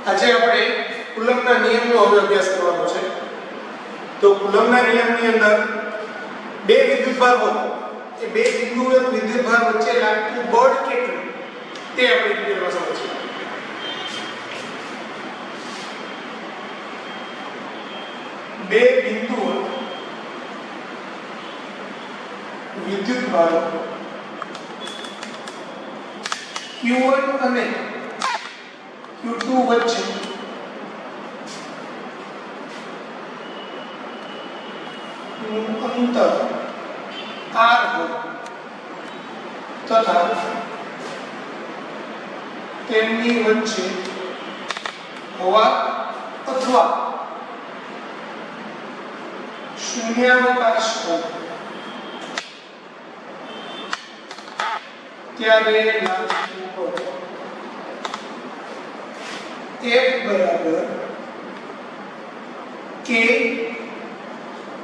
આજે આપણે કુલમ્બના નિયમનો હવે અભ્યાસ કરવાનો છે. તો કુલમ્બના નિયમની અંદર બે વિદ્યુતભાર હોય એ બે બિંદુઓ વિદ્યુતભાર વચ્ચે લાગતું બળ કેટલું તે આપણે ડિટેલમાં સમજીએ. બે બિંદુઓ વિદ્યુતભાર Q1 અને Q2 વચ્ચે અંતર R હોય તથા તેમની વચ્ચે હવા અથવા શૂન્યાવકાશ હોય ત્યારે લાગતું બળ F બરાબર K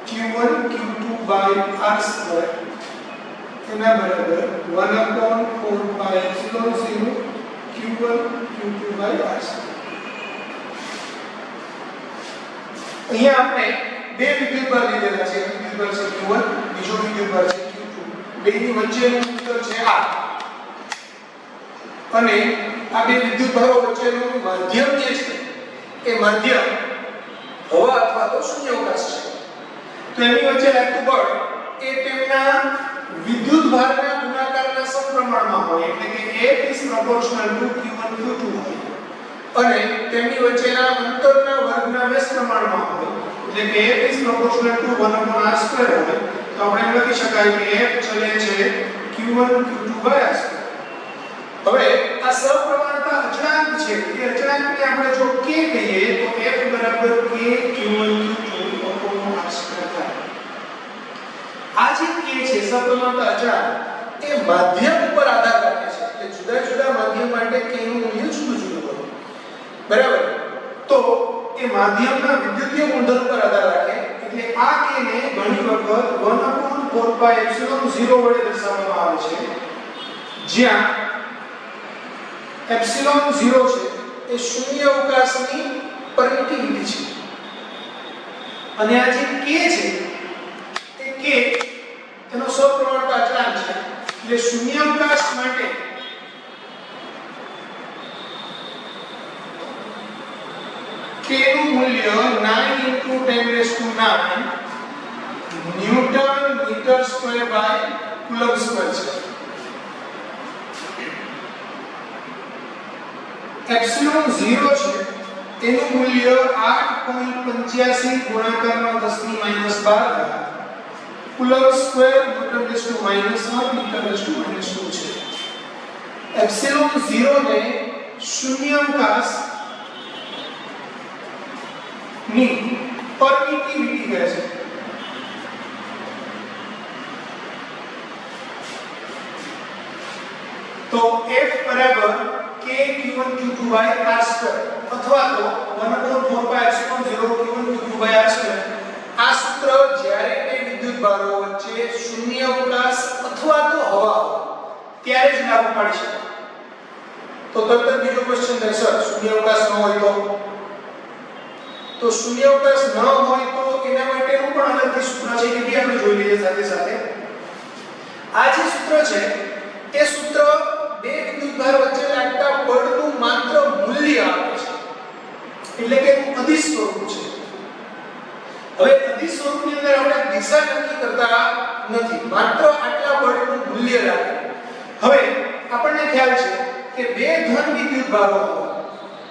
Q1 Q2 by R square એના બરાબર 1/4 pi epsilon 0 Q1 Q2 by R square. અહીંયા આપણે બે વિદ્યુતભાર લીધેલા છે. વિદ્યુતભાર છે Q1, બીજો વિદ્યુતભાર છે Q2. બેની વચ્ચેનું અંતર છે R અને આ બે વિદ્યુતભારો વચ્ચેનું માધ્યમ જે છે એ માધ્યમ હવા અથવા તો શૂન્યાવકાશ છે. તો એની વચ્ચે લાગતું બળ એ તેમના વિદ્યુતભારના ગુણાકારના સમપ્રમાણમાં હોય, એટલે કે F is proportional to Q1 Q2 હોય અને તેમની વચ્ચેના અંતરના વર્ગના વ્યસ્ત પ્રમાણમાં હોય, એટલે કે F is proportional to 1/r square હોય. તો આપણે એમ લખી શકાય કે F ચલે છે Q1 Q2 by r square. હવે આ સપ્રમાણતા અચળાંક છે. એ અચળાંકને આપણે જો k કહીએ તો F બરાબર k Q1 Q2 r square થાય. આ જે k છે સપ્રમાણતા અચળાંક એ માધ્યમ ઉપર આધાર રાખે છે. એટલે જુદા જુદા માધ્યમ માટે k નું મૂલ્ય જુદું જુદું હોય. બરાબર? તો એ માધ્યમના વિદ્યુતીય ગુણધર્મ પર આધાર રાખે. એટલે આ k ને ઘણી વખત 1/4 pi epsilon 0 વડે દર્શાવવામાં આવે છે, જ્યાં એપ્સિલોન 0 છે એ શૂન્યાવકાશની પરમિટિવિટી છે અને આ જે k છે એ k એનો સપ્રમાણતા અચળાંક છે. એટલે શૂન્યાવકાશ માટે k નું મૂલ્ય 9 × 10⁹ newton metre square by coulomb square છે. એપ્સિલોન 0 છે તેનું મૂલ્ય 8.85 ગુણાકારમાં 10⁻12 કુલમ્બ સ્ક્વેર ન્યૂટન -1 મીટર -2 છે. એપ્સિલોન 0 ને શૂન્યાવકાશ ની પરમિટિવિટી કહે છે. તો F બરાબર k Q1 Q2 by r square અથવા તો 1/4 pi epsilon 0 Q1 Q2 by r square. આ સૂત્ર જ્યારે બે વિદ્યુતભારો વચ્ચે શૂન્યાવકાશ અથવા તો હવા ત્યારે જ લાગુ પાડી શકાય. તો તરત બીજો ક્વેશ્ચન થાય, સર શૂન્યાવકાશ ન હોય તો શૂન્યાવકાશ ન હોય તો એના માટેનું પણ અલગથી સૂત્ર છે કે આપણે જોઈ લઈએ સાથે સાથે. આ જે સૂત્ર છે એ સૂત્ર બે વિદ્યુતભાર વચ્ચે લાગતા બળનું માત્ર મૂલ્ય આપે છે, એટલે કે અદિશ સ્વરૂપ છે. હવે અદિશ સ્વરૂપની અંદર આપણે દિશા નક્કી કરતા નથી, માત્ર આટલા બળનું મૂલ્ય રાખે. હવે આપણને ખ્યાલ છે કે બે ધન વિદ્યુતભારો હોય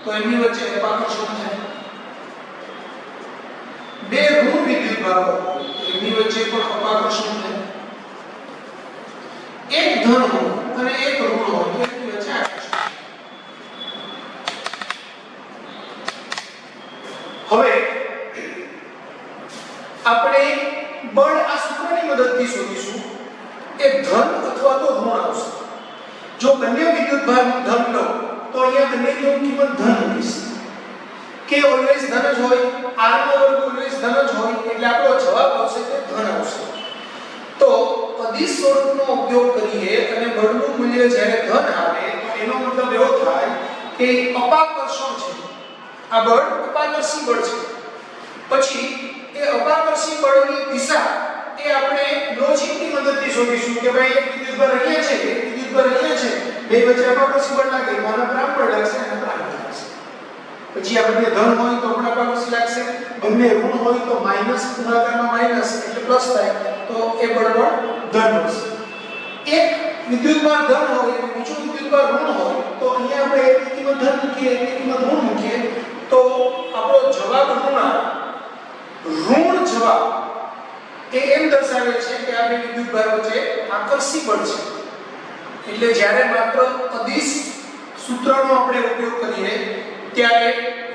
તો એમની વચ્ચે અપાકર્ષણ થાય. બે ઋણ વિદ્યુતભારો હોય એમની વચ્ચે પણ અપાકર્ષણ થાય. એક ધન હોય અને એક ઋણ હોય તો એમની વચ્ચે આકર્ષણ. હવે આપણે બળ આ સૂત્રની મદદથી શોધીશું. એ ધન અથવા તો ઋણ આવશે. જો બંને વિદ્યુતભારનું ધન લો તો અહીંયા બંનેની કિંમત ધન મૂકીશ. k ઓલવેઝ ધન જ હોય, r નો વર્ગ ઓલવેઝ ધન જ હોય, એટલે આપણો જવાબ આવશે કે ધન આવશે. તો અદિશ સ્વરૂપનો ઉપયોગ કરીએ અને બળનું મૂલ્ય જ્યારે ધન આવે તો એનો મતલબ એવો થાય કે અપાકર્ષણ છે આ બળ અપાકર્ષી બળ છે. પછી એ અપાકર્ષી બળની દિશા એ આપણે લોજિકની મદદથી શોધીશું કે ભાઈ એક વિદ્યુતભાર અહીંયા છે, એક વિદ્યુતભાર અહીંયા છે, બે વચ્ચે અપાકર્ષી બળ લાગે તો આના પર આમ બળ લાગશે અને આના પર આમ બળ લાગશે. પછી આ બંને ધન હોય તો પણ અપાકર્ષી લાગશે, બંને ઋણ હોય તો માઈનસ ગુણાકારમાં માઈનસ એટલે પ્લસ થાય તો એ બળ પણ ધન હશે. એક વિદ્યુતભાર ધન હોય અને બીજો વિદ્યુતભાર ઋણ હોય તો અહીંયા આપણે એકની કિંમત ધન મૂકીએ એકની કિંમત ઋણ મૂકીએ તો આપણો જવાબ ઋણ જવાબ એ એમ દર્શાવે છે કે આ બે વિદ્યુતભાર વચ્ચે આકર્ષી બળ છે. એટલે જ્યારે માત્ર અદિશ સૂત્રનો આપણે ઉપયોગ કરીએ ત્યારે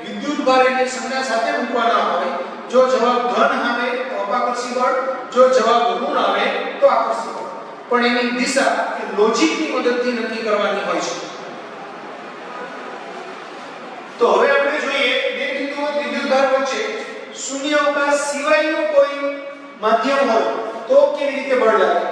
વિદ્યુતભાર એની સંજ્ઞા સાથે મૂકવાના હોય. જો જવાબ ધન આવે તો અપાકર્ષી બળ, જો જવાબ ઋણ આવે તો આકર્ષી બળ. પણ એની દિશા એ લોજિકની મદદથી નક્કી કરવાની હોય છે. તો હવે આપણે જોઈએ બે બિંદુઓ વિદ્યુતભાર વચ્ચે શૂન્યાવકાશ સિવાયનું કોઈ માધ્યમ હોય તો કેવી રીતે બળ લાગે.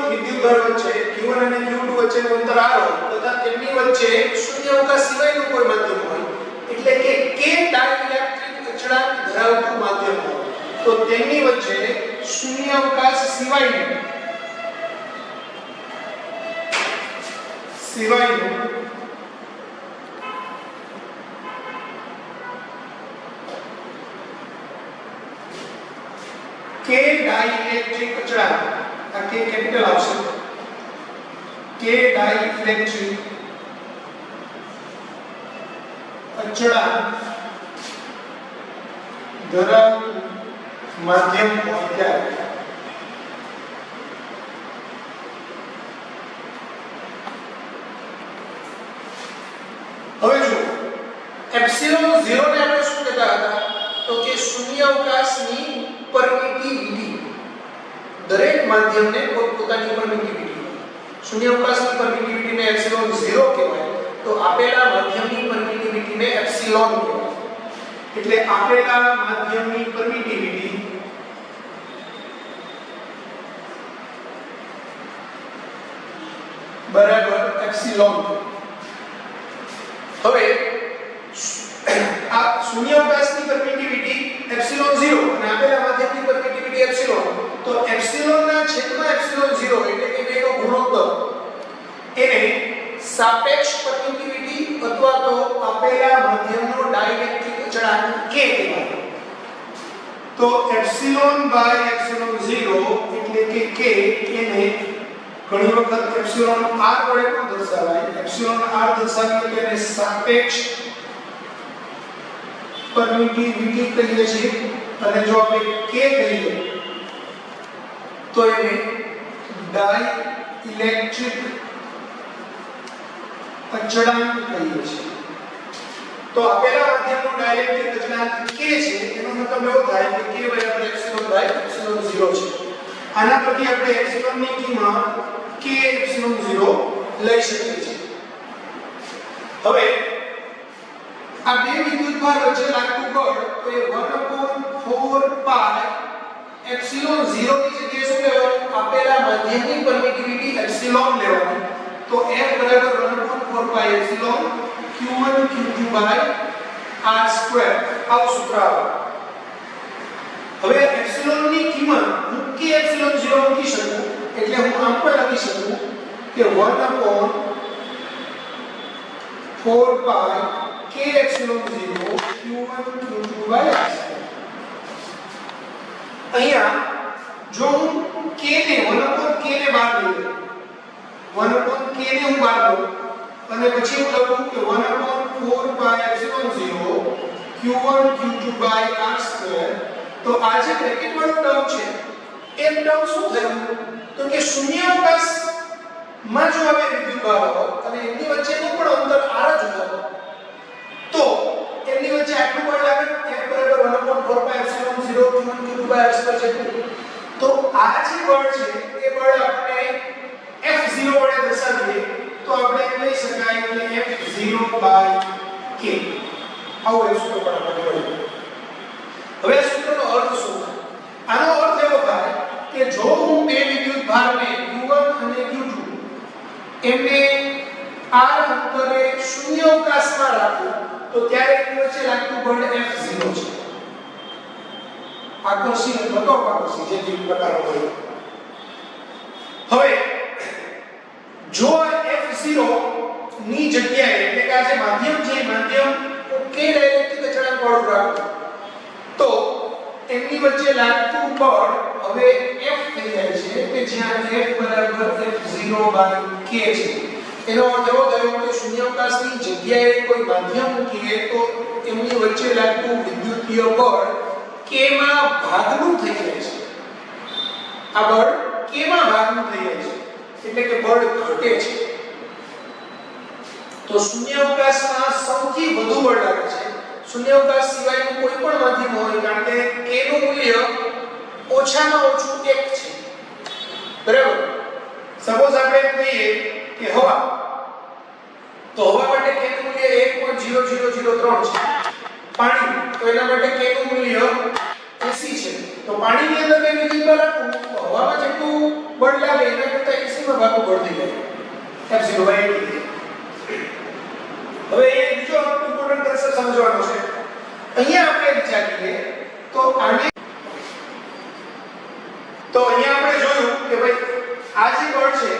વિદ્યુતભાર વચ્ચે Q1 અને Q2 વચ્ચેનું અંતર r હોય તથા તેમની વચ્ચે શૂન્યાવકાશ સિવાયનું કોઈ માધ્યમ હોય એટલે કે k ડાઇલેક્ટ્રિક અચળાંક ધરાવતું માધ્યમ હોય તો તેમની વચ્ચે શૂન્યાવકાશ સિવાયનું k ડાઇલેક્ટ્રિક અચળાંક આ k કેપિટલ આવશે k ડાઇલેક્ટ્રિક અચળાંક ધરાવતું માધ્યમ હોય ત્યારે હવે જો એપ્સિલોન 0 ને આપણે શું કહેતા હતા તો કે શૂન્યાવકાશની પરમિટિવિટી. દરેક માધ્યમને પોતાની પરમિટિવિટી શૂન્યાવકાશની પરમિટિવિટીને એપ્સિલોન 0 કહેવાય તો આપેલા માધ્યમની પરમિટિવિટીને એપ્સિલોન કહેવાય. એટલે આપેલા માધ્યમની પરમિટિવિટી બરાબર એપ્સિલોન. હવે આ શૂન્યાવકાશની પરમિટિવિટી એપ્સિલોન 0 અને આપેલા માધ્યમની પરમિટિવિટી એપ્સિલોન તો એપ્સિલોન ના છેદમાં એપ્સિલોન 0 એટલે કે બેનો ગુણોત્તર એને સાપેક્ષ પરમિટિવિટી અથવા તો આપેલા માધ્યમનો ડાઇલેક્ટ્રિક અચળાંક k કહેવાય. તો એપ્સિલોન બાય એપ્સિલોન 0 એટલે કે k એને ઘણી વખત એપ્સિલોન r વડે પણ દર્શાવાય. એપ્સિલોન r દર્શાવીએ તો એને સાપેક્ષ પરમિટિવિટી કહીએ છીએ અને જો આપણે k કહીએ તો એને ડાઇલેક્ટ્રિક અચળાંક કહીએ છીએ. તો આપેલા માધ્યમનો ડાઇલેક્ટ્રિક અચળાંક k છે એનો મતલબ એવો થાય કે k બરાબર એપ્સિલોન બાય એપ્સિલોન 0 છે. આના પરથી આપણે એપ્સિલોન ની કિંમત k એપ્સિલોન 0 લઈ શકીએ છીએ. હવે આ બે વિદ્યુતભાર વચ્ચે લાગતું બળ તો એ 1/4 પાઈ એપ્સિલોન 0 ની જગ્યાએ શું લેવાનું આપેલા માધ્યમની પરમિટિવિટી એપ્સિલોન લેવાની. તો F બરાબર 1/4 પાઈ epsilon Q1 Q2 by r2 આવું સૂત્ર આવે. હવે એપ્સિલોન ની કિંમત હું k એપ્સિલોન 0 મૂકી શકું એટલે હું આમ પણ લખી શકું કે 1/4 પાઈ k epsilon 0 Q1 Q2 by r2. અહીંયા જો હું k ને 1/k ને બહાર લઈ લઉં 1/k ને હું બહાર લઉં અને પછી હું લખું કે 1/4 પાઈ epsilon 0 Q1 Q2 by r2 તો આ જે બ્રેકેટ વાળો ટર્મ છે એ ટર્મ શું થયું તો કે શૂન્યાવકાશ માં જો હવે વિદ્યુતભાર હોત અને એમની વચ્ચેનું પણ અંતર r જ હોત તો એમની વચ્ચે આટલું બળ લાગે F બરાબર 1/4πε0 q1q2/r² જેટલું. તો આ જે બળ છે એ બળ આપણે F0 વડે દર્શાવીએ તો આપણે એમ લઈ શકાય કે F0/k. આવો એક સૂત્ર પણ આપણે મળે. હવે આ સૂત્રનો અર્થ શું થાય? આનો અર્થ એવો થાય કે જો હું બે વિદ્યુત ભારને q1 અને q2 એમને r અંતરે શૂન્યાવકાશમાં રાખું તો ત્યારે એની વચ્ચે લાગતું બળ F0 છે. આકર્ષી અથવા તો અપાકર્ષી જે બે પ્રકારનો બળ. હવે જો F0 ની જગ્યાએ એટલે કે આ જે માધ્યમ છે માધ્યમ કે ડાયરેક્ટિક અચળાંક વાળું રાખું તો એમની વચ્ચે લાગતું બળ હવે F થઈ જાય છે કે જ્યાં F બરાબર F0/k છે. એનો અર્થ એવો થયો કે શૂન્યાવકાશની જગ્યાએ કોઈ માધ્યમ મૂકીએ તો એમની વચ્ચે લાગતું વિદ્યુતીય બળ k માં ભાગનું થઈ જાય છે. આ બળ k માં ભાગનું થઈ જાય છે એટલે કે બળ ઘટે છે. તો શૂન્યાવકાશમાં સૌથી વધુ બળ લાગે છે શૂન્યાવકાશ સિવાયનું કોઈ પણ માધ્યમ હોય કારણ કે k નું મૂલ્ય ઓછામાં ઓછું 1 છે. બરાબર. સપોઝ આપણે એમ કહીએ કે હવા તો હવા માટે k નું મૂલ્ય 1.0003 છે. પાણી તો એના માટે k નું મૂલ્ય 80 છે. તો પાણીની અંદર મેં વિદ્યુતભાર રાખું તો હવામાં જેટલું બળ લાગે એના કરતા 80 માં ભાગનું બળ થઈ જાય F0/80. હવે એ બીજો ઇમ્પોર્ટન્ટ કન્સેપ્ટ સમજવાનો છે. અહીંયા આપણે વિચારીએ તો અહીંયા આપણે જોયું કે ભાઈ આ જે બળ છે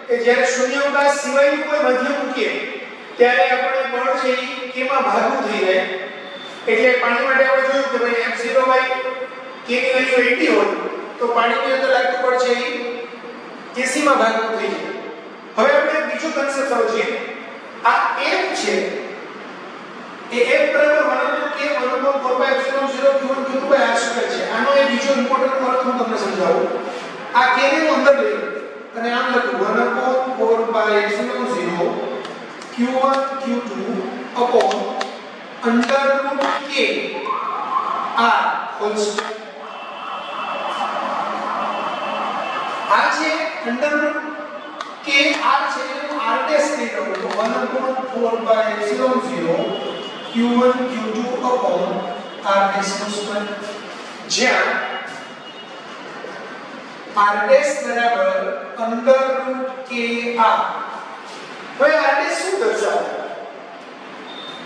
કે જ્યારે શૂન્યાવકાશ સિવાયનું કોઈ માધ્યમ મૂકીએ ત્યારે આપણે બળ છે એ k માં ભાગનું થઈ જાય. એટલે પાણી માટે આપણે જોયું કે ભાઈ F0/k ની વેલ્યુ 80 હોય તો પાણીની અંદર લાગતું બળ છે એ 80 માં ભાગનું થઈ જાય. હવે આપણે બીજો કન્સેપ્ટ સમજીએ. આ F છે એ F બરાબર 1/k 1/4πε0 q1q2/r² છે. આનો એક બીજો ઇમ્પોર્ટન્ટ અર્થ હું તમને સમજાવું. આ k ને હું અંદર લઈ અને આમ લખું 1/4πε0 q1 q2 upon √k r whole square. આ જે √k r છે એનું r ડેશ લઈ લઉં તો 1/4πε0 q1 q2 upon r dash નો સ્ક્વેર જ્યાં r ડેશ બરાબર √k r. હવે r ડેશ શું દર્શાવે?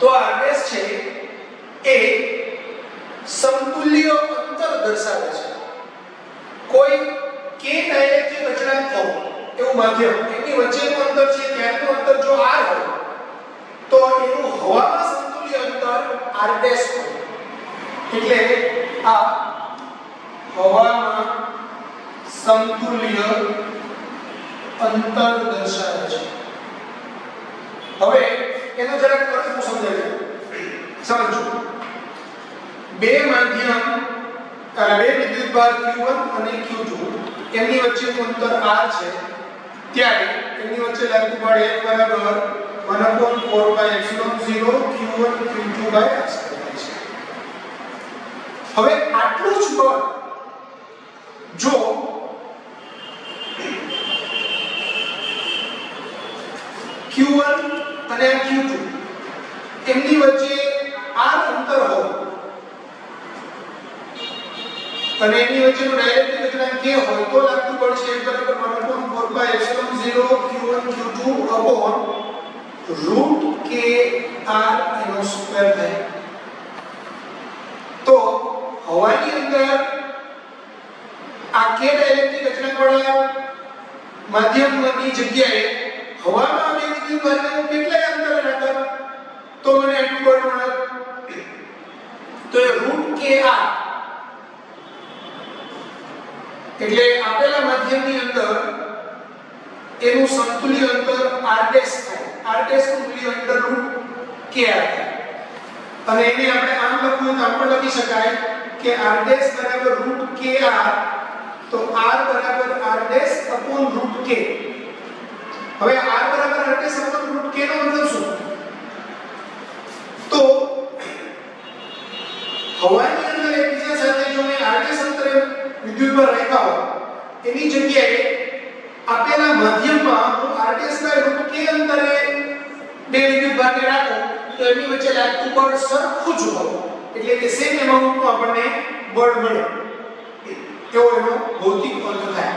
તો r ડેશ છે એ સમતુલ્ય અંતર દર્શાવે છે. કોઈ k ડાયરેક્ટિક અચળાંક હોય એવું માધ્યમ એની વચ્ચેનું અંતર છે ત્યારનું અંતર જો r હોય તો એનું હવામાં સમતુલ્ય અંતર r ડેશ હોય. એટલે આ હવામાં સમતુલ્ય અંતર દર્શાવે છે. હવે એનો જરાક અર્થ હું સમજાવું. સમજો બે માધ્યમ બે વિદ્યુતભાર q1 અને q2 એમની વચ્ચેનું અંતર r છે ત્યારે એમની વચ્ચે લાગતું બળ F બરાબર 1/4πε0 q1 q2/r² છે. હવે આટલું જ બળ જો q1 અને q2 એમની વચ્ચે r અંતર હોય અને એની વચ્ચેનું ડાયરેક્ટિક અચળાંક k હોય તો લાગતું બળ છે બરાબર 1/4πε0 q1 q2 upon √k r એનો સ્ક્વેર થાય. તો હવાની અંદર આ k ડાયરેક્ટિક અચળાંક વાળા માધ્યમની જગ્યાએ હવામાં બે વિદ્યુતભારને કેટલા અંતરે રાખો તો મને આટલું બળ મળે. તો એ √k r એટલે આપેલા માધ્યમની અંદર એનું સમતુલ્ય અંતર r ડેશ થાય. r ડેશ નું મૂલ્ય અંદર √k r થાય. અને એને આપણે આમ લખવું તો આપણે લખી શકાય કે r ડેશ બરાબર √k r તો r બરાબર r ડેશ upon √k. હવે r બરાબર r' upon root k નો મતલબ શું? તો હવાની અંદર એકબીજા સાથે જો મેં r' અંતરે વિદ્યુતભાર રાખ્યા હોય એની જગ્યાએ આપેલા માધ્યમમાં હું r' √k અંતરે બે વિદ્યુતભારને રાખું તો એની વચ્ચે લાગતું બળ સરખું જ હોય, એટલે કે સેમ એમાઉન્ટનું આપણને બળ મળે એવો એનો ભૌતિક અર્થ થાય.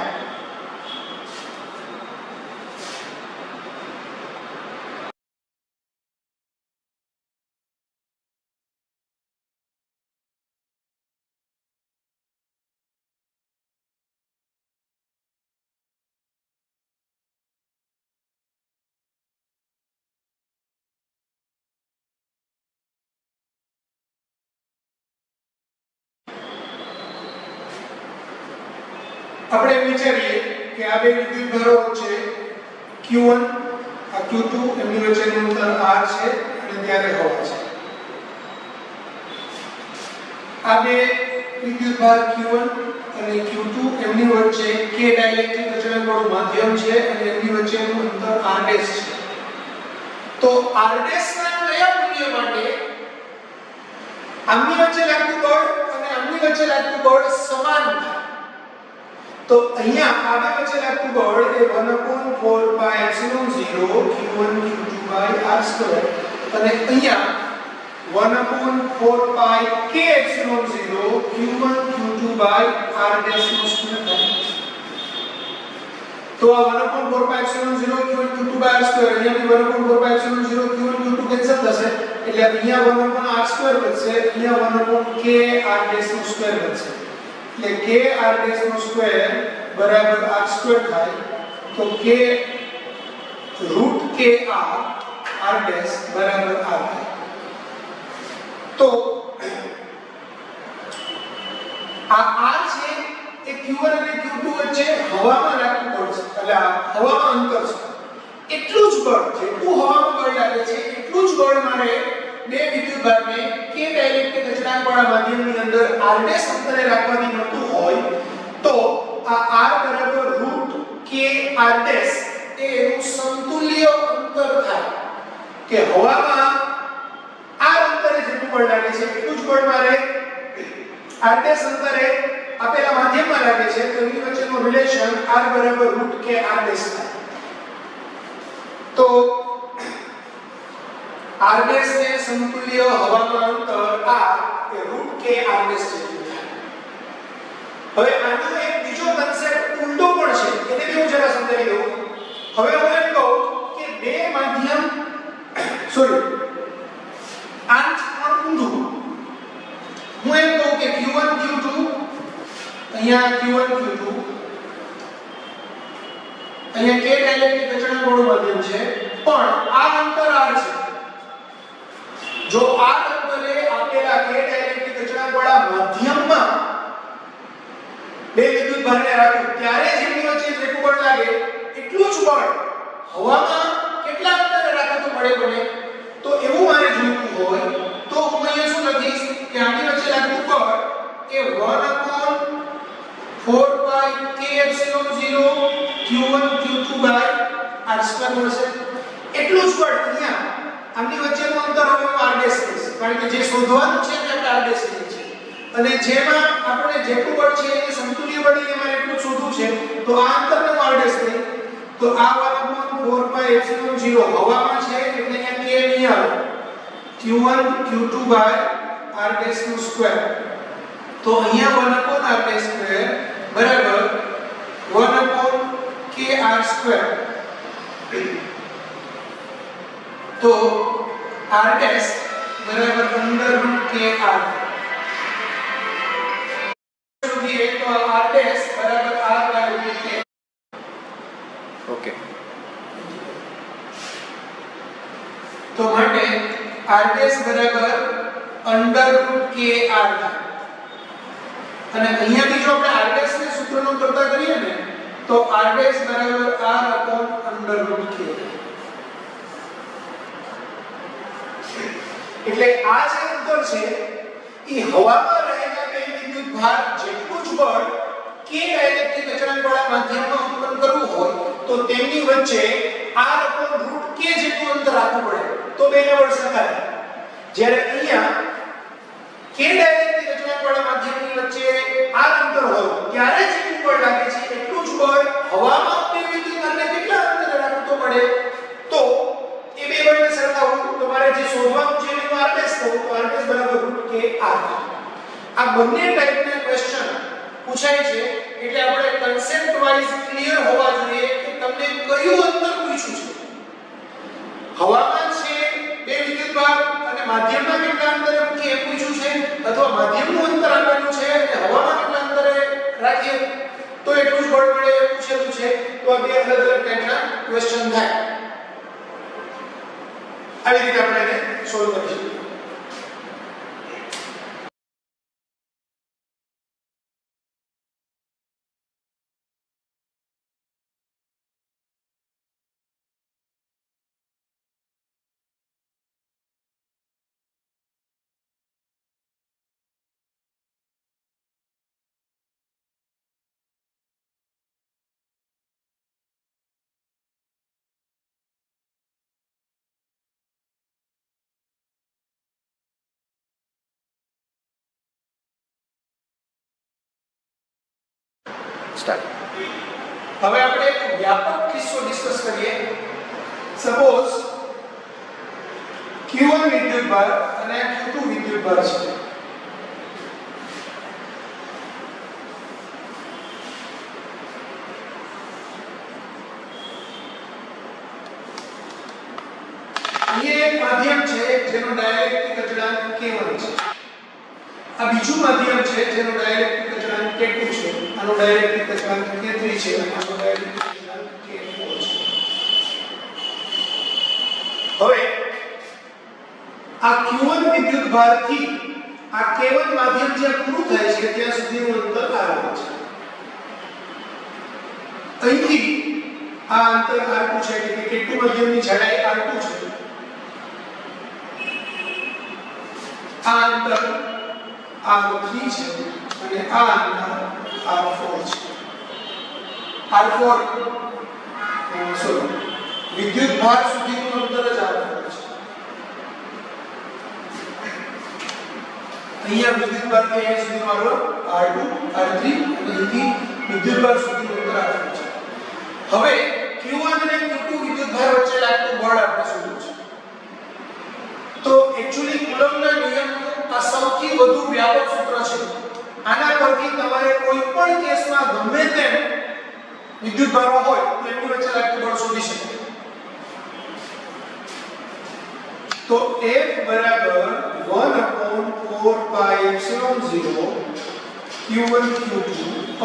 આપણે વિચારીએ કે આ બે વિદ્યુતભારો વચ્ચે Q1 આ Q2 એમની વચ્ચેનું અંતર r છે અને ત્યારે હવા છે. આ બે વિદ્યુતભાર Q1 અને Q2 એમની વચ્ચે k ડાઇલેક્ટ્રિક અચળાંકવાળું માધ્યમ છે અને એમની વચ્ચેનું અંતર r' છે. તો r' ના કયા મૂલ્ય માટે આમની વચ્ચે લાગતું બળ અને આમની વચ્ચે લાગતું બળ સમાન થાય? તો અહીંયા આ બે વચ્ચે લાગતું બળ એ 1/4πε0 q1 q2/r² અને અહીંયા 1/4πk⁵0 q1 q2/r². તો આ 1/4πε0 q1 q2/r² અહીંયા બી 1/4πε0 q1 q2 કેન્સલ થશે, એટલે અહીંયા 1/r² બચશે, અહીંયા 1/kr² બચશે, એટલે kr² બરાબર r² થાય. તો k √kr r' બરાબર r થાય. તો આ r છે એ q1 અને q2 વચ્ચે હવામાં લાગતું બળ છે, એટલે હવામાં અંતર છે. એટલું જ બળ, જેટલું હવામાં બળ લાગે છે એટલું જ બળ મારે બે વિદ્યુતભારને k ડાઇલેક્ટ્રિક અચળાંકવાળા માધ્યમની અંદર r' અંતરે રાખવાથી મળતું હોય તો આ r બરાબર √kr' એ એનું સમતુલ્ય અંતર થાય કે હવામાં r અંતરે જેટલું બળ લાગે છે એટલું જ બળ મારે r' અંતરે આપેલા માધ્યમમાં લાગે છે, તો એની વચ્ચેનું રિલેશન r બરાબર √kr' થાય. તો r' ને સમતુલ્ય હવાનું અંતર r એ √kr' જેટલું થાય. હવે આનો એક બીજો કન્સેપ્ટ ઉલટો પણ છે, એને હું જરા સમજાવી દઉં. હવે હું એમ કહું કે બે માધ્યમ આંચ પણ ઊંધું. હું એમ કહું કે q1 q2 અહીંયા q1 q2 અહીંયા k ડાઇલેક્ટ્રિક અચળાંકવાળું માધ્યમ છે પણ આ અંતર r છે. જો આ અંતરે આપેલા k ડાઇલેક્ટ્રિક અચળાંકવાળા માધ્યમમાં બે વિદ્યુતભારને રાખું ત્યારે જેની વચ્ચે જેટલું બળ લાગે એટલું જ બળ હવામાં કેટલા અંતરે રાખે તો મળે બને. તો એવું મારે જોઈતું હોય તો હું અહીંયા શું લખીશ કે આની વચ્ચે લાગતું બળ એ 1/4πk⁵0 q1 q2/r² મળશે. એટલું જ બળ અહીંયા આમની વચ્ચેનું અંતર હવે હું r' કહીશ, કારણ કે જે શોધવાનું છે તે આપણે r' કહીએ છીએ અને જેમાં આપણે જેટલું બળ છે એ સમતુલ્ય બળ એ મારે એટલું શોધવું છે, તો આ અંતરને હું r' કહીશ. તો આ 1/4πε0 હવામાં છે એટલે અહીંયા k નહીં આવે, q1 q2/r². તો અહીંયા 1/r² બરાબર 1/kr². તો r' બરાબર √kr. શોધીએ તો r' બરાબર r/√k. ઓકે. તો માટે r' બરાબર √kr થાય. અને અહીંયા બી જો આપણે r' ને સૂત્રનો કરતા કરીએ ને તો r' બરાબર r/√k. એટલે આ જે અંતર છે એ હવામાં રહેલા બે વિદ્યુતભાર જેટલું જ બળ k ડાઇલેક્ટ્રિક અચળાંકવાળા માધ્યમમાં ઉત્પન્ન કરવું હોય તો તો તેમની વચ્ચે r/√k જેટલું અંતર રાખવું પડે તો બેને બળ સંગાથે. જ્યારે અહીંયા k ડાયરેક્ટિક અચળાંકવાળા માધ્યમની વચ્ચે r અંતર હોય ત્યારે જેટલું બળ લાગે છે એટલું જ બળ હવામાં બે વિદ્યુતભારને કેટલા અંતરે રાખવું પડે તો એ બે બળને સરખાવવું તમારે જે શોધવાનું છે એનું r' કહું તો r' √kr. આ બંને ટાઈપના ક્વેશ્ચન પૂછાય છે એટલે આપણે કન્સેપ્ટ વાઇઝ ક્લિયર હોવા જોઈએ કે તમને કયું અંતર પૂછ્યું છે. હવામાં છે બે વિદ્યુતભાર અને માધ્યમમાં કેટલા અંતરે મૂકી એ પૂછ્યું છે અથવા માધ્યમનું અંતર આપેલું છે અને હવામાં કેટલા અંતરે રાખીએ તો એટલું જ બળ મળે એ પૂછેલું છે. તો આ બે અલગ અલગ ટાઈપના ક્વેશ્ચન થાય. આવી રીતે આપણે એને સોલ્વ કરી શકીએ. સ્ટાર્ટ. હવે આપણે એક વ્યાપક કિસ્સો ડિસ્કસ કરીએ. સપોઝ Q1 વિદ્યુતભાર અને Q2 વિદ્યુતભાર છે. અહીંયા એક માધ્યમ છે જેનો ડાઇલેક્ટ્રિક અચળાંક K1 છે. આ બીજું માધ્યમ છે જેનો ડાઇલેક્ટ્રિક અચળાંક K2 છે. આનો ડાઇલેક્ટ્રિક અચળાંક K3 છે અને આનો ડાઇલેક્ટ્રિક અચળાંક K4 છે. હવે આ Q1 વિદ્યુતભારથી આ K1 માધ્યમ જ્યાં પૂરું થાય છે ત્યાં સુધીનું અંતર r1 છે. અહીંથી આ અંતર r2 છે એટલે કે K2 માધ્યમની જાડાઈ r2 છે. આ અંતર r3 છે અને આ અંતર r4 છે. r4 વિદ્યુતભાર સુધીનું અંતર જ r4 છે. અહીંયા વિદ્યુતભાર થી અહીંયા સુધીનો r1 r2 r3 અને અહીંથી વિદ્યુતભાર સુધીનું અંતર r4 છે. હવે Q1 અને Q2 વિદ્યુતભાર વચ્ચે લાગતું બળ આપણે શોધવું છે. તો એક્ચ્યુઅલી કુલમ્બના નિયમનું આ સૌથી વધુ વ્યાપક સૂત્ર છે. આના પરથી તમારે કોઈ પણ કેસમાં ગમે તેમ વિદ્યુતભારો હોય તો એમની વચ્ચે લાગતું બળ શોધી શકો. તો F બરાબર 1/4πε0 Q1 Q2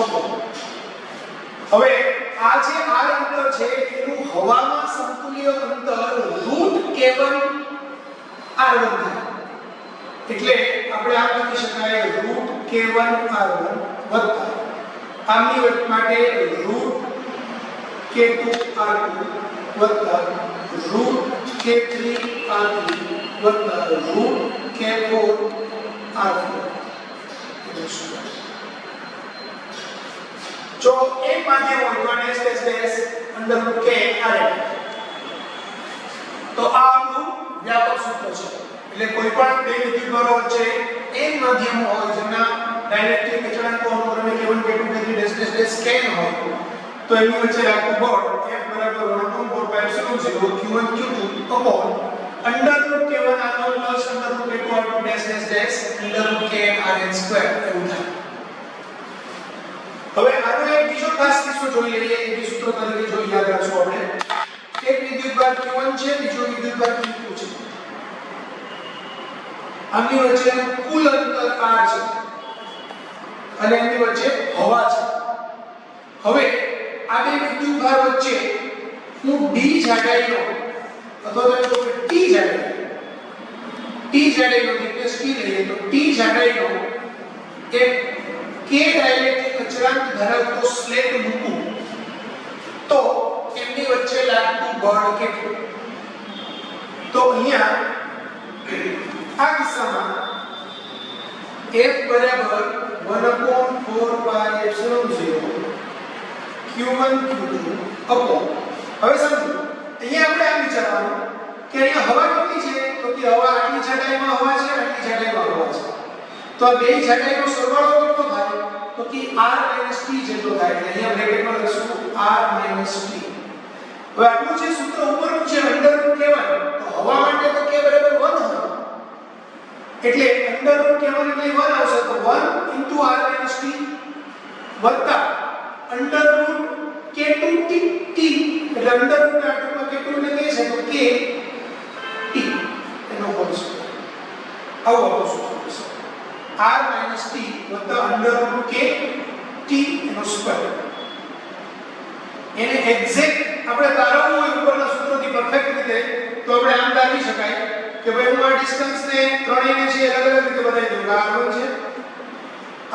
અપોન. હવે આ જે r અંતર છે એનું હવામાં સમતુલ્ય અંતર √k1 r1 થાય. એટલે આપણે આમ લખી શકાય √k1 r1 વત્તા આમની માટે √k2 r2 વત્તા √k3 r3 વત્તા √k4 r4. જો એક માધ્યમ હોય તો dash dash dash √k r1. તો આ આપણું વ્યાપક સૂત્ર છે. એટલે કોઈ પણ બે વિદ્યુતભારો વચ્ચે એક માધ્યમ હોય જેના ડાઇલેક્ટ્રિક અચળાંકો અનુક્રમે K1 K2 K3 dash dash dash k હોય તો એની વચ્ચે લાગતું બળ F બરાબર 1/4πε0 Q1 Q2 upon √k1 r1 plus √k2 r2 dash dash dash √k rn2 એવું થાય. હવે આનો એક બીજો ખાસ કિસ્સો જોઈ લઈએ. એ સૂત્ર તરીકે જો યાદ રાખશું આપણે. એક વિદ્યુતભાર Q1 છે, બીજો વિદ્યુતભાર Q2 છે. આમની વચ્ચે કુલ અંતર r છે અને એમની વચ્ચે હવા છે. હવે આ બે વિદ્યુતભાર વચ્ચે હું d જાડાઈનો અથવા તો જો t જાડાઈનો thickness t લઈએ તો t જાડાઈનો એક k ડાઇલેક્ટ્રિક અચળાંક ધરાવતો સ્લેટ મૂકું તો એમની વચ્ચે લાગતું બળ કેટલું? તો અહીંયા આ કિસ્સામાં F બરાબર 1/4πε0 Q1 Q2 અપોન હવે સમજો અહીંયા આપણે આમ વિચારવાનું કે અહીંયા હવા કેટલી છે તો કે હવા આટલી જાડાઈમાં હવા છે આટલી જાડાઈમાં હવા છે તો આ બે જાડાઈનો સરવાળો કેટલો થાય તો કે r - t જેટલો થાય એટલે અહીંયા બ્રેકેટમાં લખશું r - t હવે આપણું જે સૂત્ર ઉપરનું છે અંડર રૂટ k1 તો હવા માટે તો k બરાબર 1 હોય એટલે અંડર રૂટ k1 એટલે 1 આવશે તો 1 * r - t વત્તા અંડર રૂટ k2 t એટલે અંડર રૂટ આટલું k2 એટલે કે છે તો k t એનો હોલ સ્ક્વેર આવો આપણું સૂત્ર છે r - t વત્તા અંડર રૂટ k t એનો સ્ક્વેર એને એક્ઝેક્ટ આપણે તારવવું હોય ઉપરના સૂત્રોથી પરફેક્ટ રીતે તો આપણે આમ તારવી શકાય કે ભાઈ હું આ ડિસ્ટન્સ ને ત્રણેયને છે અલગ અલગ રીતે બતાવી દઉં r1 છે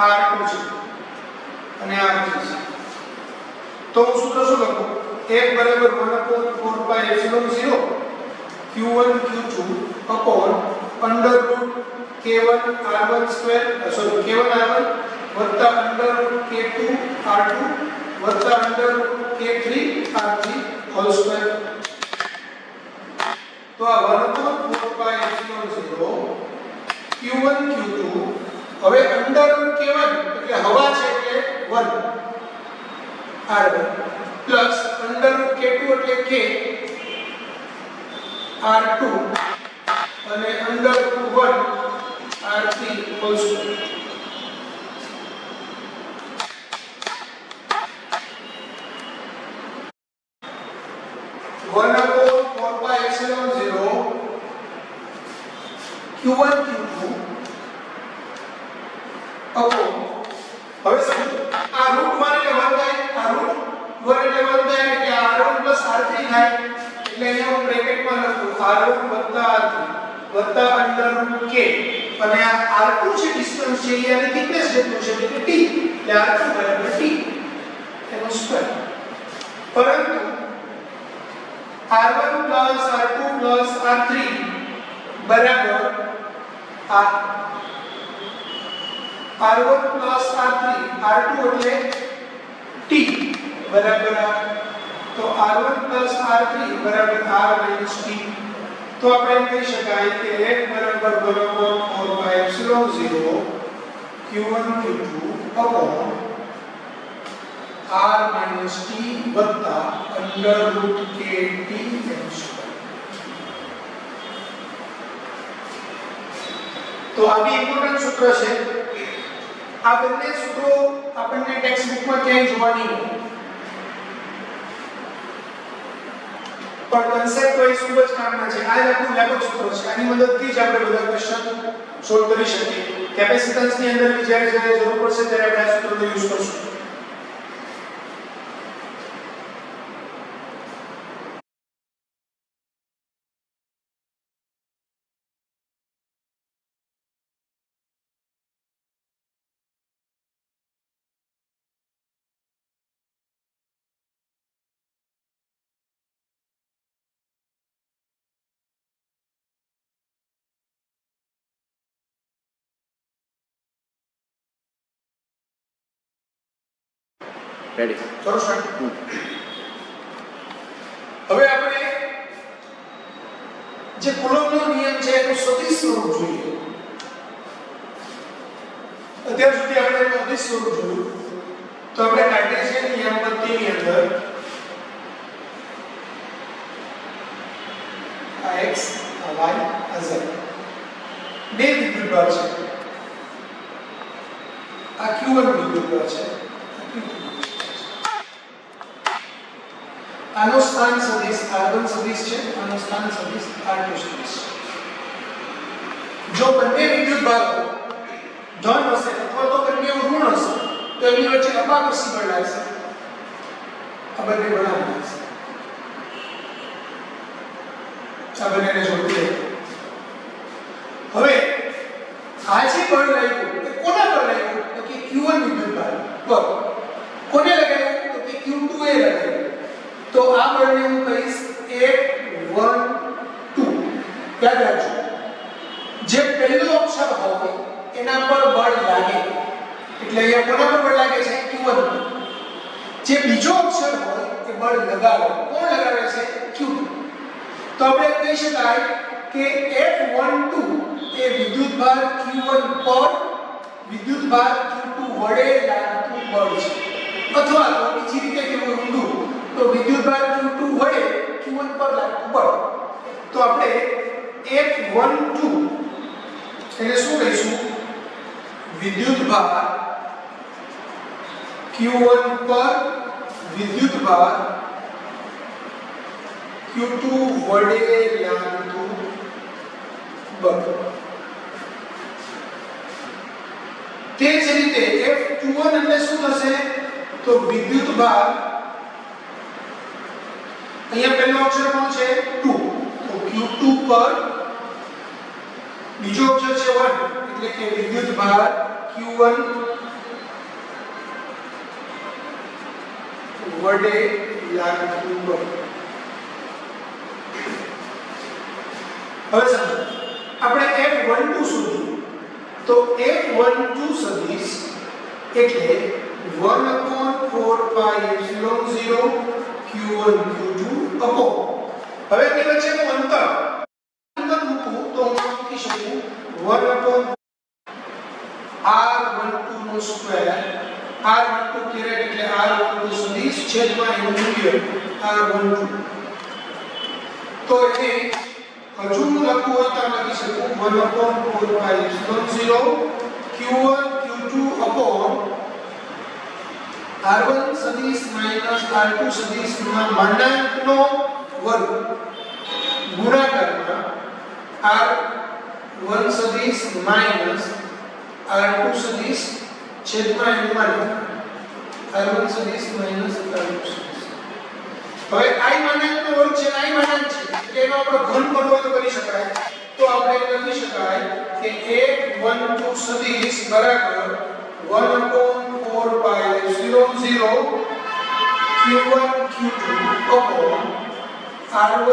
r2 છે અને r3 છે તો હું સૂત્ર શું લખું 1 બરાબર 1/4πε0 q1 q2 upon under root k1 r1 square sorry k1 r1 વત્તા under root k2 r2 વત્તા under root k3 r3 whole square તો આ 1/4πε0 q1 q2 હવે અંદર રૂટ k1 એટલે હવા છે એટલે 1 r1 પ્લસ અંદર રૂટ k2 એટલે k r2 અને અંદર route 1 r3 whole square q1 q2 હવે સમજો આ રૂટ 1 એટલે 1 થાય આ રૂટ 1 એટલે 1 થાય એટલે r1 r3 થાય એટલે અહીંયા હું બ્રેકેટમાં લખું r1 r3 વત્તા અંડર રૂટ k અને આ r2 છે ડિસ્ટન્સ છે એ આની થિકનેસ જેટલું છે એટલે t એટલે r2 બરાબર t એનો સ્ક્વેર પરંતુ r1 r2 r3 બરાબર r1 r3 r2 એટલે t બરાબર તો r1 r3 બરાબર r - t તો આપણે એમ કહી શકાય કે 1 બરાબર 1/4πε0 q1 q2 upon r - t વત્તા અંડર રૂટ k t તો આ બી ઇમ્પોર્ટન્ટ સૂત્ર છે આ બંને સૂત્રો આપણને ટેક્સ્ટ બુકમાં ક્યાંય જોવા નહીં મળે પણ કન્સેપ્ટ વાઇઝ ખૂબ જ કામના છે આ આપણું વ્યાપક સૂત્ર છે આની મદદથી જ આપણે બધા ક્વેશ્ચન સોલ્વ કરી શકીએ કેપેસિટન્સ ની અંદર જ્યારે જરૂર પડશે ત્યારે આપણે આ સૂત્રનો યુઝ કરશું રેડી ચલો સ્ટાર્ટ હવે આપણે જે કુલોમ્બનો નિયમ છે એનું સદિશ સ્વરૂપ જોઈએ અત્યાર સુધી આપણે એનું અદિશ સ્વરૂપ જોયું તો આપણે કાર્ટેશિયન નિયમ પદ્ધતિની અંદર આ x આ y આ z બે વિદ્યુતભાર છે આ q1 વિદ્યુતભાર છે આનો સ્થાન સદિશ r1 સદિશ છે આનો સ્થાન સદિશ r2 સદિશ જો બંને વિદ્યુતભારો ધન હશે અથવા તો બંને ઋણ હશે તો એની વચ્ચે અપાકર્ષી બળ લાગશે આ બંને બળ લાગશે આ બંનેને જોડી દે હવે આ જે બળ લાગ્યું એ કોના પર લાગ્યું તો કે q1 વિદ્યુતભાર પર કોને લગાવ્યું તો કે q2 એ લગાવ્યું તો આ બળને હું કહીશ 8 1 2 યાદ રાખજો જે પહેલો અક્ષર હોય એના પર બળ લાગે એટલે અહીંયા કોના પર બળ લાગે છે q1 પર જે બીજો અક્ષર હોય એ બળ લગાવે. કોણ લગાવે છે? Q2. તો આપણે કહી શકાય કે F12 એ વિદ્યુતભાર Q1 પર વિદ્યુતભાર Q2 વડે લાગતું બળ છે. અથવા તો બીજી રીતે કેવું ઊંધું તો વિદ્યુતભાર Q2 વડે Q1 પર લાગતું બળ. તો આપણે F12 એટલે શું લઈશું? વિદ્યુતભાર Q1 પર વિદ્યુતભાર Q2 વડે લાગતું બળ. તે જ રીતે F21 એટલે શું થશે? તો વિદ્યુતભાર અહીંયા પહેલો અક્ષર કોણ છે? 2. તો Q2 પર બીજો અક્ષર છે 1 એટલે કે વિદ્યુતભાર Q1 વડે લાગતું બળ. હવે સમજો આપણે F12 શોધ્યું. તો F12 સદિશ એટલે 1/4πε0 Q1 Q2 અપો. હવે કે વચ્ચે નું અંતર મૂકું તો હું લખી શકું 1/r12 નો સ્ક્વેર. r12 કેરેટ એટલે r12 સદિશ છેદમાં એનું મૂલ્ય r12. તો એને હજુ હું લખવું હોય તો લખી શકું 1/4πε0 Q1 Q2 upon r1 સદિશ માઈનસ r2 સદિશ ના માનાંકનો વર્ગ ગુણાકારમાં r1 સદિશ માઈનસ r2 સદિશ છેદમાં એનું માનાંક r1 સદિશ માઈનસ r2 સદિશ. હવે i માનાંકનો વર્ગ છે, i માનાંક છે એટલે એનો આપણે ઘન કરવો તો કરી શકાય. તો આપણે લખી શકાય કે F12 સદિશ બરાબર 1/4πε0 Q1 Q2 upon r1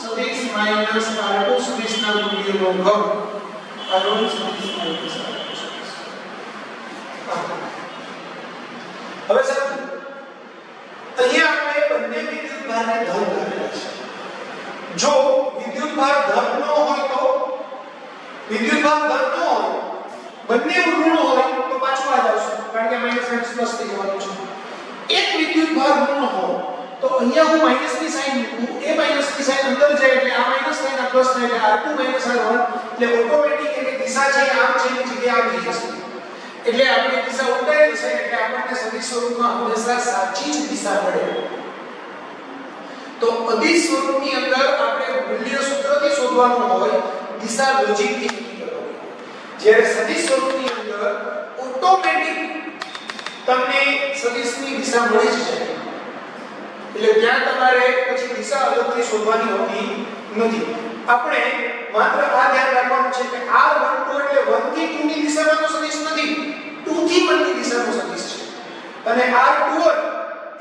સદિશ માઈનસ r2 સદિશ ના મૂલ્યનો ઘન r1 સદિશ માઈનસ r2 સદિશ. હવે સાહેબ અહીંયા આપણે બંને વિદ્યુતભારને ધન કરેલા છે. જો વિદ્યુતભાર ધન ન હોય તો વિદ્યુતભાર ધન ન હોય બંને ઋણ હોય તો પાછું આ આવશે કારણ કે માઈનસ x પ્લસ થઈ જવાનું છે. એક વિદ્યુતભાર ઋણ હોય તો અહીંયા હું માઈનસ ની સાઈન મૂકું, એ માઈનસ ની સાઈન અંદર જાય એટલે આ માઈનસ થાય આ પ્લસ થાય એટલે r2 r1 એટલે ઓટોમેટિક એની દિશા છે આમ છે એની જગ્યાએ આમ થઈ જશે. એટલે આપણી દિશા ઉલટાઈ જશે એટલે આપણને સદિશ સ્વરૂપમાં હંમેશા સાચી જ દિશા મળે. તો અદિશ સ્વરૂપની અંદર આપણે મૂલ્ય સૂત્રથી શોધવાનું હોય, દિશા લોજિકથી નક્કી કરવાની. જ્યારે સદિશ સ્વરૂપની અંદર ઓટોમેટિક તમને સદિશની દિશા મળી જ જાય. એટલે ત્યાં તમારે પછી દિશા અલગથી શોધવાની હોતી નથી. આપણે માત્ર આ ધ્યાન રાખવાનું છે કે r12 એટલે 1 થી 2 ની દિશામાંનો સદિશ નથી, 2 થી 1 ની દિશાનો સદિશ છે. અને r21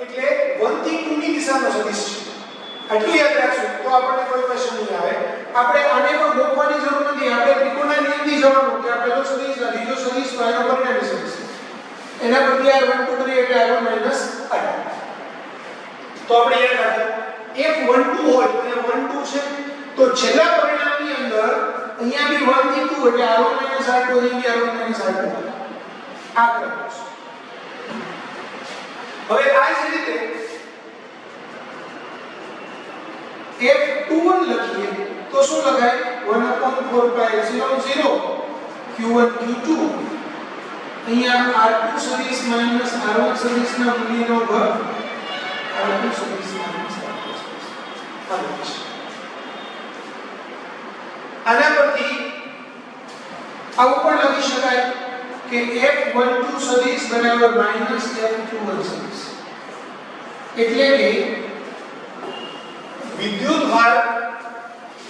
એટલે 1 થી 2 ની દિશાનો સદિશ છે. આટલું યાદ રાખશું તો આપણને કોઈ પ્રશ્ન નહીં આવે. આપણે આને પણ ગોખવાની જરૂર નથી. આપણે ત્રિકોણના નિયમથી જવાનું કે આ પહેલો સદિશ આ બીજો સદિશ તો આનો પરિણામી સદિશ. એના પરથી r12 કરીએ એટલે r1 r. તો આપણે યાદ રાખો F12 હોય તો એ 1 2 છે તો છેલ્લા પરિણામની અંદર અહીંયા બી 1 થી 2 એટલે r1 r2 અહીંયા બી r1 r2 આ કરવાનું છે. હવે આ જ રીતે F21 લખીએ તો શું લખાય 1/4πε0 Q1 Q2 અહીંયા r2 સદિશ માઈનસ r1 સદિશ ના મૂલ્યનો ઘન r2 સદિશ માઈનસ r1 સદિશ. આના પરથી આવું પણ લખી શકાય કે F12 સદિશ બરાબર માઈનસ F21 સદિશ. એટલે કે વિદ્યુતભાર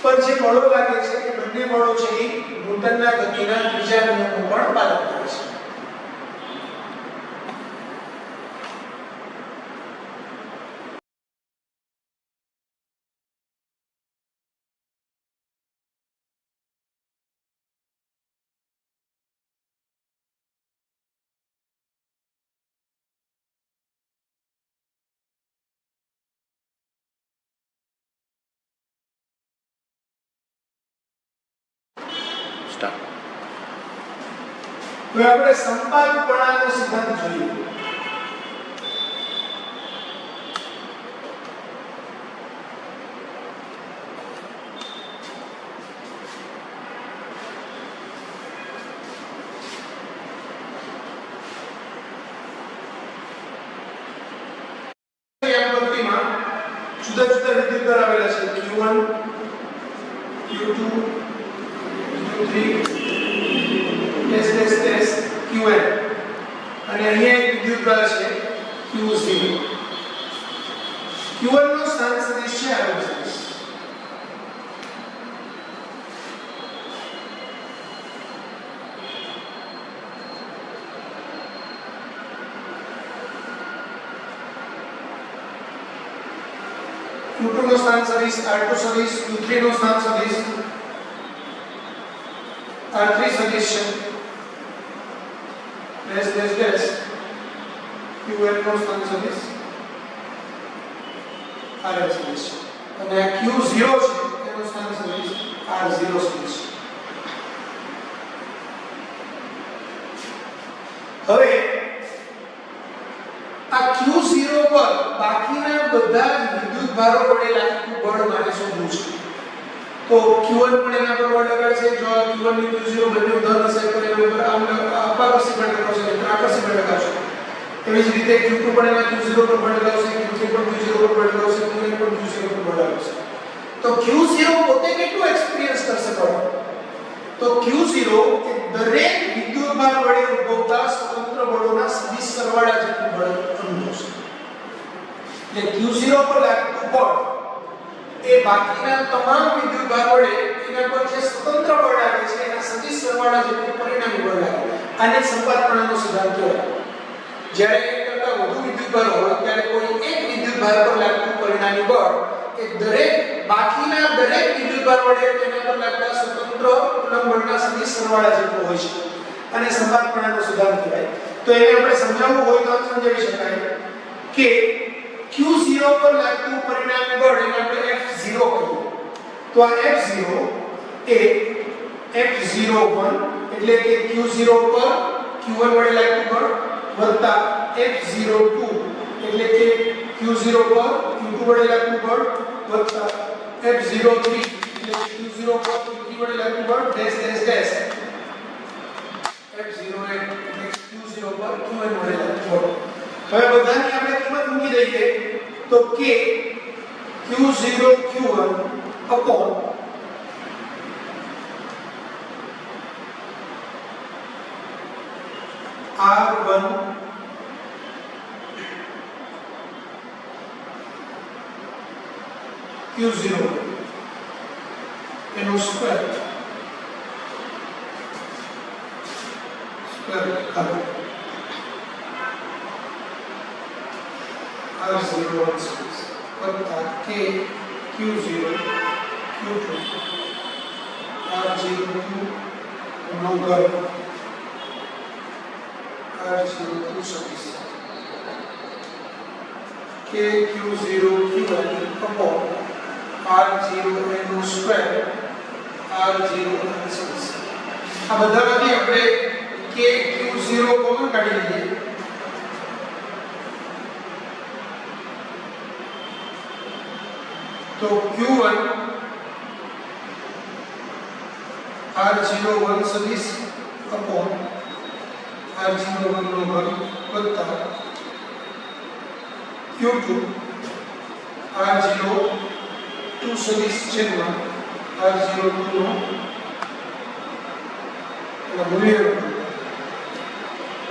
પર જે બળો લાગે છે એ બંને બળો છે એ ન્યૂટનના ગતિના ત્રીજા નિયમનું પણ પાલન કરે છે. સ્ટાર્ટ. હવે આપણે સંપાતપણાનો સિદ્ધાંત જોઈએ. જુદા જુદા વિદ્યુતભાર આવેલા છે Q1 Q2 Q3 Qn અને અહીંયા એક વિદ્યુતભાર છે Q0. Q1 નો સ્થાન સદિશ છે આનો સદિશ. Q2 નો સ્થાન સદિશ R2 સદિશ, Q3 નો સ્થાન સદિશ R3 સદિશ છે Qn નો સ્થાન સદિશ Rn સદિશ અને Q0 છે એનો સ્થાન સદિશ R0 સદિશ. હવે આ Q0 પર બાકીના બધા વિદ્યુતભારો વડે લાગતું બળ મારે શોધવું છે. તો Q1 પણ એના પર બળ લગાડશે. જો Q1 ની Q0 બંને ધન હશે તો એના ઉપર અપાકર્ષી બળ લગાવશે એટલે આકર્ષી બળ લગાવશે. એવી જ રીતે Q2 પણ એના Q0 પર બળ લગાવશે, Q3 પણ Q0 પર બળ લગાવશે, Qn પણ Q0 પર બળ લગાવશે. તો Q0 પોતે કેટલું એક્સપીરિયન્સ કરશે બળ? તો Q0 એ દરેક વિદ્યુતભાર વડે ઉદ્ભવતા સ્વતંત્ર બળોના સદિશ સરવાળા જેટલું બળ અનુભવશે. એટલે Q0 પર લાગતું બળ એ બાકીના તમામ વિદ્યુતભાર વડે એના પર જે સ્વતંત્ર બળ લાગે છે એના સદિશ સરવાળા જેટલું પરિણામી બળ લાગે. આને સંપાતપણાનો સિદ્ધાંત કહેવાય. જ્યારે એક કરતા વધુ વિદ્યુતભાર હોય ત્યારે કોઈ એક વિદ્યુતભાર પર લાગતું પરિણામી બળ એ બાકીના દરેક વિદ્યુતભાર વડે તેના પર લાગતા સ્વતંત્ર કુલંબ બળના સદિશ સરવાળા જેટલું હોય છે. અને સંપાતપણાનો સિદ્ધાંત કહેવાય. તો એને આપણે સમજાવવું હોય તો સમજાવી શકાય કે Q0 પર લાગતું પરિણામી બળ એને આપણે F0 કહીએ. તો આ F0 એ F01 એટલે કે Q0 પર Q1 વડે લાગતું બળ વત્તા F02 એટલે કે Q0 પર Q2 વડે લાગતું બળ વત્તા F03 એટલે Q0 પર Q3 વડે લાગતું બળ ડેશ F08 એટલે Q0 પર Qn વડે લાગતું બળ. હવે બધાની આપણે કિંમત મૂકી દઈએ તો K Q0 Q1 upon R1 Q0 એનો સ્ક્વેર કરો R01 વત્તા K Q0 Q2 R02 નો વર્ગ R02 સદિશ K Q0 Q1 upon R0 નો સ્ક્વેર R01 સદિશ. આ બધામાંથી આપણે K Q0 કોમન કાઢી લઈએ. તો Q1 R01 સદિશ upon R01 નો વર્ગ વત્તા Q2 R02 સદિશ છેદમાં R02 નો મૂલ્ય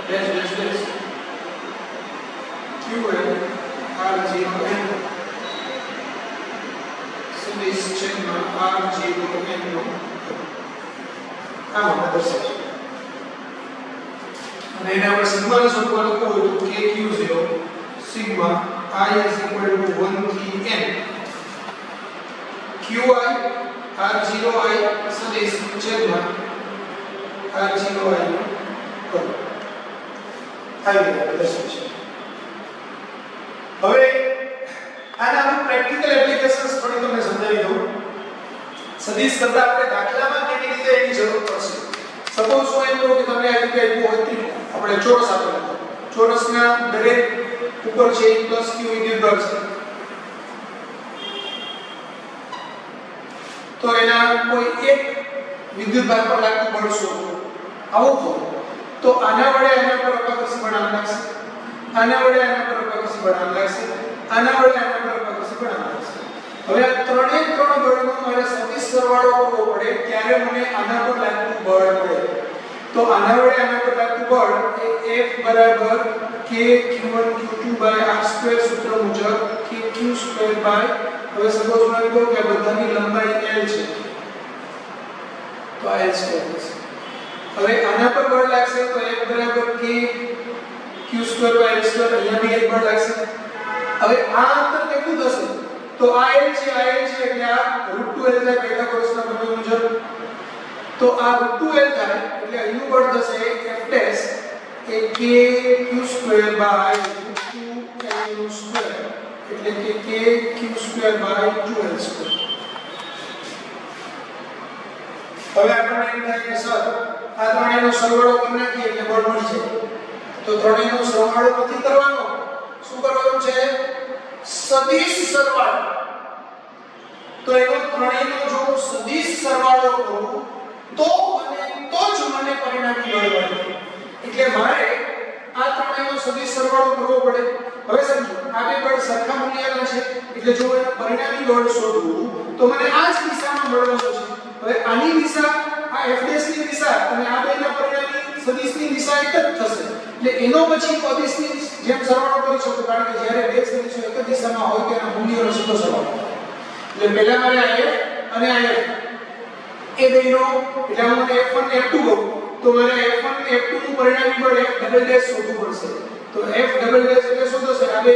ડેશ Qn R0n સદિશ છેદમાં R0n નો આમ આપણે દર્શાવીએ. અને એને આપણે સિગ્માના સ્વરૂપમાં લખવું હોય તો KQ0 sigma I is equal to 1 થી n Qi R0i સદિશ છેદમાં R0i નો કર્ણ. આવી રીતે દર્શાવીએ. હવે આના આપણે પ્રેક્ટિકલ એપ્લિકેશન્સ થોડી તમને સમજાવી દઉં. સદિશ કરતા આપણે દાખલામાં કેવી રીતે એની જરૂર પડશે. સપોઝ હું એમ કહું કે તમને આ રીતે આપ્યું હોય ત્રિકોણ, આપણે ચોરસ આપેલો, ચોરસના દરેક ઉપર છે q વિદ્યુત બળ છે, તો એના કોઈ એક વિદ્યુત ભાર પર લાગતું બળ શોધો. આવું હોય તો આના વડે આના પર અપાકર્ષી બળ આમ લાગશે, આના વડે આના પર અપાકર્ષી બળ આમ લાગશે, આના વડે આના પર અપાકર્ષી બળ આમ લાગશે. હવે આ ત્રણે ત્રણ બળનો મારે સદિશ સરવાળો કરવો પડે ત્યારે મને આના પર લાગતું બળ મળે. તો આના વડે આના પર લાગતું બળ એ F બરાબર kq1q2r2 સૂત્ર મુજબ kq2 હવે સપોઝ હું કહું કે બધાની લંબાઈ l છે તો આ l સ્ક્વેર થશે. હવે આના પર બળ લાગશે તો F બરાબર kq2 l સ્ક્વેર, અહીંયા બી એક બળ લાગશે. હવે આ અંતર કેટલું થશે તો આ l છે એટલે આ √2l થાય પાયથાગોરસના પ્રમેય મુજબ. તો આ √2l થાય એટલે અહીંનું બળ થશે F' એ kq2 √2l2 એટલે કે kq2 2l2. હવે આપણને એમ થાય કે સર આ ત્રણેયનો સરવાળો કરી નાખીએ એટલે બળ મળી જાય. તો ત્રણેયનો સરવાળો નથી કરવાનો, શું કરવાનું છે? સદિશ સરવાળો. તો એનો ત્રણેયનો જો હું સદિશ સરવાળો કરું તો જ મને પરિણામી બળ મળે. એટલે મારે આ ત્રણેયનો સદિશ સરવાળો કરવો પડે. હવે સમજો આ બે બળ સરખા મૂલ્યના છે એટલે જો એનું પરિણામી બળ શોધવું તો મને આ જ દિશામાં મળવાનું છે. હવે આની દિશા આ f' ની દિશા અને આ બેના પરિણામી સદિશની દિશા એક જ થશે. એટલે એનો પછી અદિશની જેમ સરવાળો કરી શકો, કારણ કે જ્યારે બે સદિશો એક જ દિશામાં હોય તેના મૂલ્યોનો સીધો સરવાળો. એટલે પહેલા મારે આ f અને આ f એ બેનો એટલે હું f1 ને f2 કહું તો મારે f1 ને f2 નું પરિણામી બળ f ડબલ ડેશ શોધવું પડશે. તો f ડબલ ડેશ એટલે શું થશે? આ બે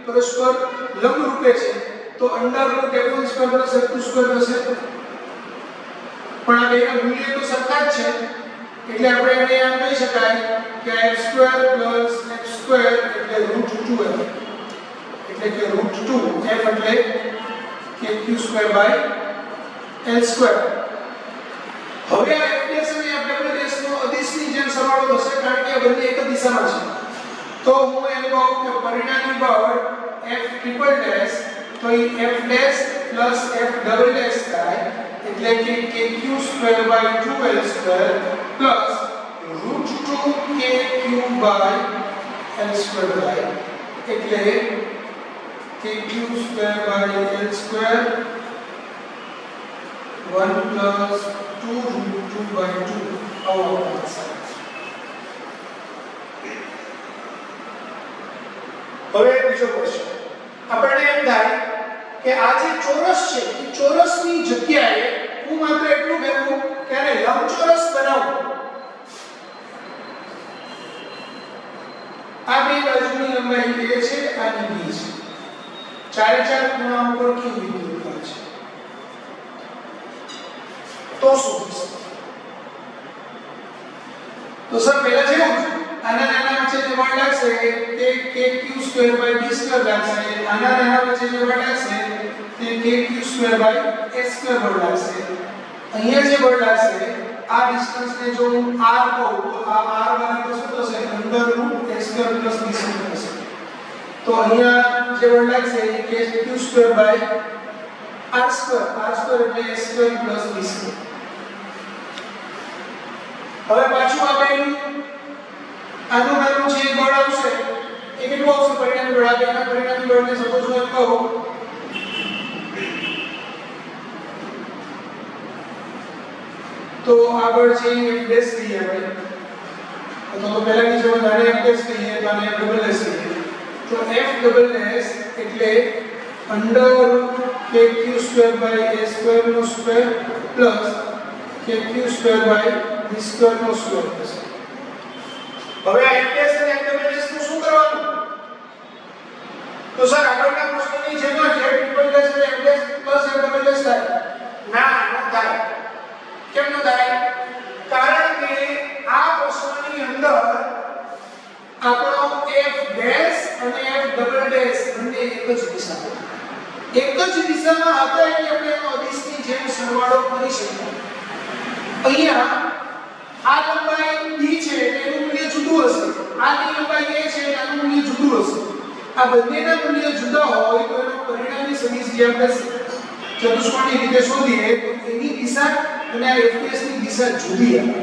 પરસ્પર લંબ રૂપે છે તો √f1² + f2² થશે. પણ આ બેના મૂલ્યો તો સરખા જ છે એટલે આપણે એને આમ કહી શકાય કે f² + f² એટલે √2f એટલે કે √2 f એટલે kq2 l2. હવે આ f' અને f ડબલ ડેશ નો અદિશની જેમ સરવાળો થશે કારણ કે આ બંને એક જ દિશામાં છે. તો હું એમ કહું કે પરિણામી બળ f ટ્રિપલ ડેશ તો એ f' + f ડબલ ડેશ થાય એટલે કે kq2 2l2 + √2 kq l2 થાય એટલે kq2 l2 1 + 2√2/2 આવો આવશે. હવે બીજો ક્વેશ્ચન આપણને એમ થાય કે આ જે ચોરસ છે એ ચોરસની જગ્યાએ હું માત્ર એટલું કહેવું કે આને લંબચોરસ બનાવું. આ બે બાજુની લંબાઈ a છે, આની b છે. ચારે ચાર ખૂણા ઉપર q વિદ્યુત બળ છે. તો શું થશે? તો સર પહેલા જેવું આના નાના વચ્ચે જે બળ લાગશે તે kq2/d² લાગશે. આના નાના વચ્ચે જે બળ લાગશે તે kq2/s² બળ લાગશે. અહીંયા જે બળ લાગશે આ ડિસ્ટન્સ ને જો હું r કહું તો આ r બરાબર શું થશે? √s² + b² થશે. તો અહીંયા જે બળ લાગશે એ kq2/r² એટલે s² + b². હવે પાછું આપણે આનું નાનું જે બળ આવશે એ કેટલું આવશે? પરિણામી બળ. આ બેના પરિણામી બળને સપોઝ હું એમ કહું તો આ બળ છે f' કહીએ આપણે, તો પહેલાની જેમ આને f' કહીએ તો આને f ડબલ ડેશ કહીએ. તો f ડબલ ડેશ એટલે √kq2/a² + kq2/b² થશે. હવે આ f' અને f ડબલ ડેશ નું શું કરવાનું? તો સર આગળના પ્રશ્નની જેમ જ f ટ્રિપલ ડેશ અને f' + f ડબલ ડેશ થાય? ના, ન થાય. કેમ ન થાય? કારણ કે આ પ્રશ્નની અંદર આપણો f' અને f ડબલ ડેશ બંને એક જ દિશામાં હતા એટલે આપણે એનો અદિશની જેમ સરવાળો કરી શકીએ. અહીંયા આ લંબાઈ b છે એનું મૂલ્ય જુદું હશે, આની લંબાઈ a છે એનું મૂલ્ય જુદું હશે. આ બંનેના મૂલ્ય જુદા હોય તો એનો પરિણામી સદિશ જે આપણે ચતુષ્કોણની રીતે શોધીએ તો એની દિશા અને આ fds ની દિશા જુદી આવે.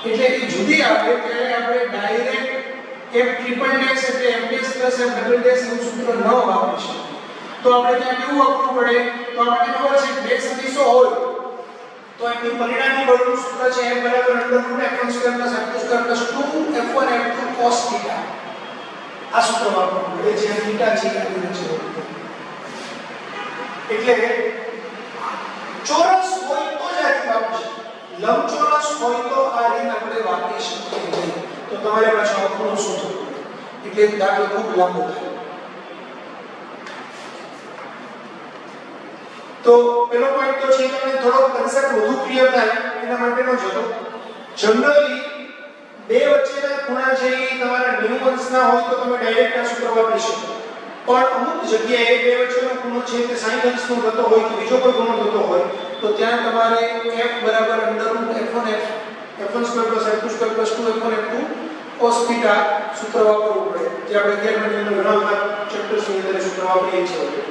એટલે એ જુદી આવે ત્યારે આપણે ડાયરેક્ટ f ટ્રિપલ ડેશ એટલે fds f ડબલ ડેશ એવું સૂત્ર ન વાપરી શકીએ. તો આપણે ત્યાં કેવું વાપરવું પડે? તો આપણને ખબર છે બે સદિશો હોય તો એની પરિણામી બળનું સૂત્ર છે f √f1² + f2² + 2f1 f2 cos θ. આ સૂત્ર વાપરવું પડે જે થીટા છે એની છે. એટલે ચોરસ હોય તો જ આ રીત વાપરી શકીએ, લંબચોરસ હોય તો આ રીત આપણે વાપરી શકીએ નહીં. તો તમારે પાછો અવરોધ શોધવો પડે એટલે દાખલો ખૂબ લાંબો થાય. તો પેલો પોઈન્ટ તો છે તમને થોડો કન્સેપ્ટ વધુ ક્લિયર થાય એના માટેનો જ હતો. જનરલી બે વચ્ચેના ખૂણા છે એ તમારા 90 અંશના હોય તો તમે ડાયરેક્ટ આ સૂત્ર વાપરી શકો. પણ અમુક જગ્યાએ બે વચ્ચેનો ખૂણો છે તે 60 અંશનો થતો હોય કે બીજો કોઈ ખૂણો થતો હોય તો ત્યાં તમારે f √f1 f1² + f2² + 2f1 f2 cos θ સૂત્ર વાપરવું પડે જે આપણે ગેરમાન્યનો ઘણા બધા ચેપ્ટર્સની અંદર સૂત્ર વાપરીએ છીએ.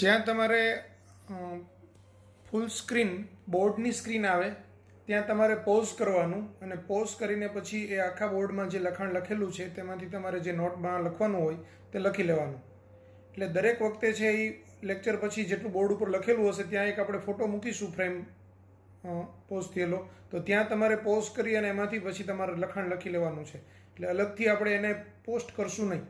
જ્યાં તમારે ફૂલ સ્ક્રીન બોર્ડની સ્ક્રીન આવે ત્યાં તમારે પોઝ કરવાનું અને પોઝ કરીને પછી એ આખા બોર્ડમાં જે લખાણ લખેલું છે તેમાંથી તમારે જે નોટમાં લખવાનું હોય તે લખી લેવાનું. એટલે દરેક વખતે છે એ લેક્ચર પછી જેટલું બોર્ડ ઉપર લખેલું હશે ત્યાં એક આપણે ફોટો મૂકીશું ફ્રેમ પોઝ થયેલો, તો ત્યાં તમારે પોઝ કરી અને એમાંથી પછી તમારે લખાણ લખી લેવાનું છે. એટલે અલગથી આપણે એને પોસ્ટ કરશું નહીં.